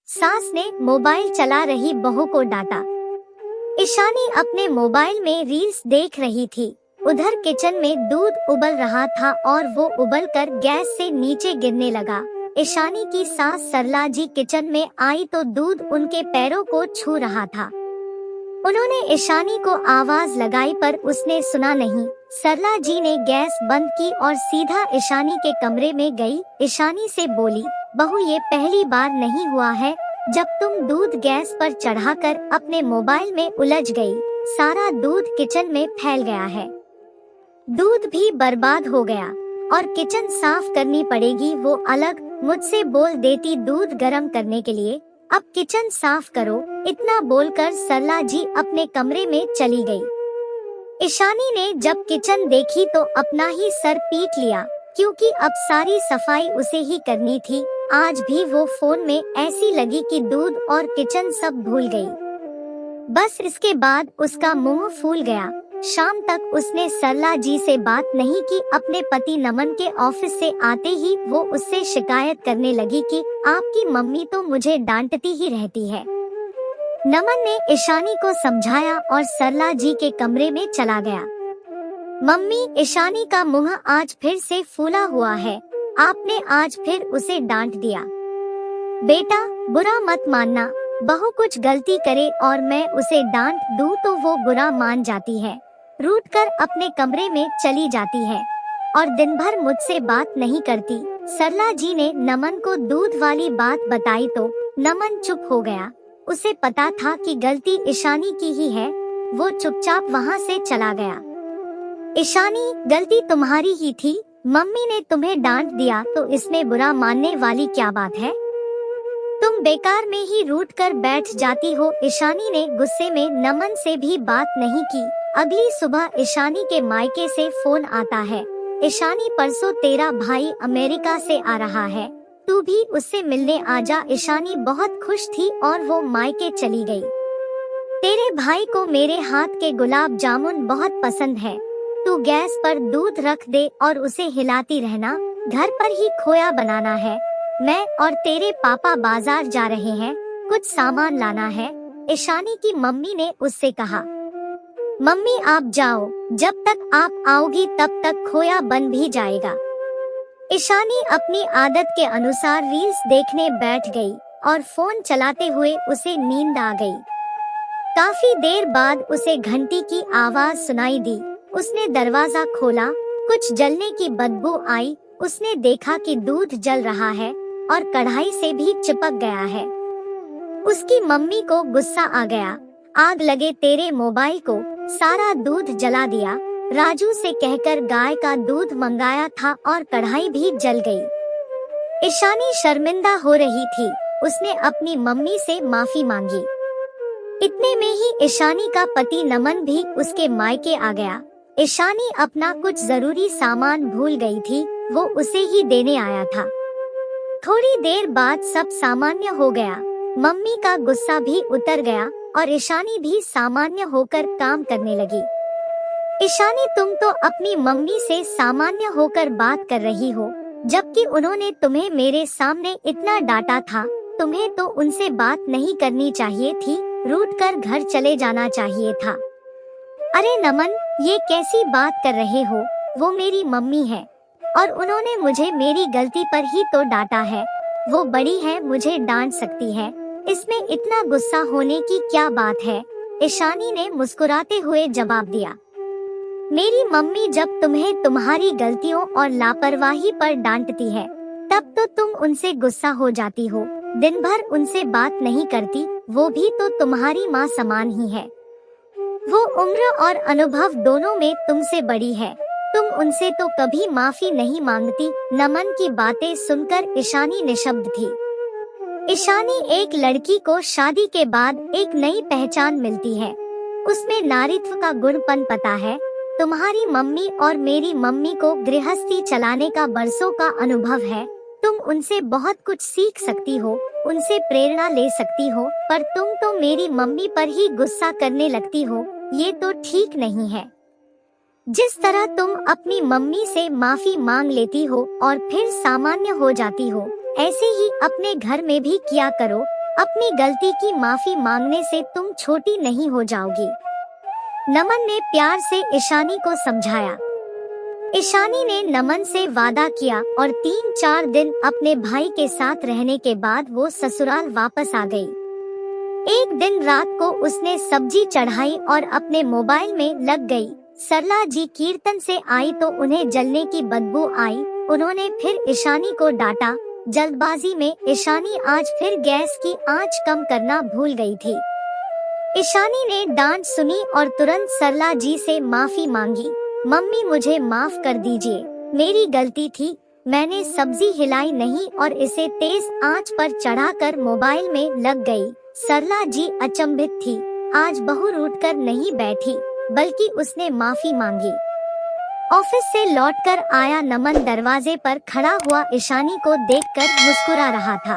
सास ने मोबाइल चला रही बहू को डांटा। ईशानी अपने मोबाइल में रील्स देख रही थी। उधर किचन में दूध उबल रहा था और वो उबलकर गैस से नीचे गिरने लगा। ईशानी की सास सरला जी किचन में आई तो दूध उनके पैरों को छू रहा था। उन्होंने ईशानी को आवाज लगाई पर उसने सुना नहीं। सरला जी ने गैस बंद की और सीधा ईशानी के कमरे में गई। ईशानी से बोली, बहू ये पहली बार नहीं हुआ है जब तुम दूध गैस पर चढ़ाकर अपने मोबाइल में उलझ गई। सारा दूध किचन में फैल गया है। दूध भी बर्बाद हो गया और किचन साफ करनी पड़ेगी वो अलग। मुझसे बोल देती दूध गर्म करने के लिए, अब किचन साफ करो। इतना बोलकर सरला जी अपने कमरे में चली गई। ईशानी ने जब किचन देखी तो अपना ही सर पीट लिया, क्योंकि अब सारी सफाई उसे ही करनी थी। आज भी वो फोन में ऐसी लगी कि दूध और किचन सब भूल गई। बस इसके बाद उसका मुंह फूल गया। शाम तक उसने सरला जी से बात नहीं की। अपने पति नमन के ऑफिस से आते ही वो उससे शिकायत करने लगी कि आपकी मम्मी तो मुझे डांटती ही रहती है। नमन ने ईशानी को समझाया और सरला जी के कमरे में चला गया। मम्मी, ईशानी का मुंह आज फिर से फूला हुआ है। आपने आज फिर उसे डांट दिया। बेटा, बुरा मत मानना। बहू कुछ गलती करे और मैं उसे डांट दूं तो वो बुरा मान जाती है, रूठ कर अपने कमरे में चली जाती है और दिन भर मुझसे बात नहीं करती। सरला जी ने नमन को दूध वाली बात बताई तो नमन चुप हो गया। उसे पता था कि गलती ईशानी की ही है। वो चुपचाप वहाँ से चला गया। ईशानी, गलती तुम्हारी ही थी। मम्मी ने तुम्हें डांट दिया तो इसमें बुरा मानने वाली क्या बात है? तुम बेकार में ही रूठ कर बैठ जाती हो। ईशानी ने गुस्से में नमन से भी बात नहीं की। अगली सुबह ईशानी के मायके से फोन आता है, ईशानी परसों तेरा भाई अमेरिका से आ रहा है, तू भी उससे मिलने आजा। ईशानी बहुत खुश थी और वो मायके चली गई। तेरे भाई को मेरे हाथ के गुलाब जामुन बहुत पसंद है। तू गैस पर दूध रख दे और उसे हिलाती रहना। घर पर ही खोया बनाना है। मैं और तेरे पापा बाजार जा रहे हैं, कुछ सामान लाना है। ईशानी की मम्मी ने उससे कहा, मम्मी आप जाओ, जब तक आप आओगी तब तक खोया बन भी जाएगा। ईशानी अपनी आदत के अनुसार रील्स देखने बैठ गई और फोन चलाते हुए उसे नींद आ गई। काफी देर बाद उसे घंटी की आवाज सुनाई दी। उसने दरवाजा खोला, कुछ जलने की बदबू आई। उसने देखा कि दूध जल रहा है और कढ़ाई से भी चिपक गया है। उसकी मम्मी को गुस्सा आ गया। आग लगे तेरे मोबाइल को, सारा दूध जला दिया। राजू से कहकर गाय का दूध मंगाया था और कढ़ाई भी जल गई। ईशानी शर्मिंदा हो रही थी। उसने अपनी मम्मी से माफी मांगी। इतने में ही ईशानी का पति नमन भी उसके मायके आ गया। ईशानी अपना कुछ जरूरी सामान भूल गई थी, वो उसे ही देने आया था। थोड़ी देर बाद सब सामान्य हो गया। मम्मी का गुस्सा भी उतर गया और ईशानी भी सामान्य होकर काम करने लगी। ईशानी, तुम तो अपनी मम्मी से सामान्य होकर बात कर रही हो, जबकि उन्होंने तुम्हें मेरे सामने इतना डांटा था। तुम्हें तो उनसे बात नहीं करनी चाहिए थी, रूठ कर घर चले जाना चाहिए था। अरे नमन, ये कैसी बात कर रहे हो? वो मेरी मम्मी है और उन्होंने मुझे मेरी गलती पर ही तो डांटा है। वो बड़ी है, मुझे डांट सकती है, इसमें इतना गुस्सा होने की क्या बात है? ईशानी ने मुस्कुराते हुए जवाब दिया, मेरी मम्मी जब तुम्हें तुम्हारी गलतियों और लापरवाही पर डांटती है तब तो तुम उनसे गुस्सा हो जाती हो, दिन भर उनसे बात नहीं करती। वो भी तो तुम्हारी माँ समान ही है। वो उम्र और अनुभव दोनों में तुमसे बड़ी है, तुम उनसे तो कभी माफी नहीं मांगती। नमन की बातें सुनकर ईशानी निशब्द थी। ईशानी, एक लड़की को शादी के बाद एक नई पहचान मिलती है, उसमें नारीत्व का गुण पनपता है। तुम्हारी मम्मी और मेरी मम्मी को गृहस्थी चलाने का बरसों का अनुभव है। तुम उनसे बहुत कुछ सीख सकती हो, उनसे प्रेरणा ले सकती हो, पर तुम तो मेरी मम्मी पर ही गुस्सा करने लगती हो। ये तो ठीक नहीं है। जिस तरह तुम अपनी मम्मी से माफी मांग लेती हो और फिर सामान्य हो जाती हो, ऐसे ही अपने घर में भी किया करो। अपनी गलती की माफी मांगने से तुम छोटी नहीं हो जाओगी। नमन ने प्यार से ईशानी को समझाया। ईशानी ने नमन से वादा किया और 3-4 दिन अपने भाई के साथ रहने के बाद वो ससुराल वापस आ गई। एक दिन रात को उसने सब्जी चढ़ाई और अपने मोबाइल में लग गई। सरला जी कीर्तन से आई तो उन्हें जलने की बदबू आई। उन्होंने फिर ईशानी को डांटा। जल्दबाजी में ईशानी आज फिर गैस की आंच कम करना भूल गई थी। ईशानी ने डांट सुनी और तुरंत सरला जी से माफी मांगी। मम्मी मुझे माफ कर दीजिए, मेरी गलती थी। मैंने सब्जी हिलाई नहीं और इसे तेज आंच पर चढ़ाकर मोबाइल में लग गई। सरला जी अचंभित थी। आज बहू रूठकर नहीं बैठी, बल्कि उसने माफी मांगी। ऑफिस से लौटकर आया नमन दरवाजे पर खड़ा हुआ ईशानी को देखकर मुस्कुरा रहा था।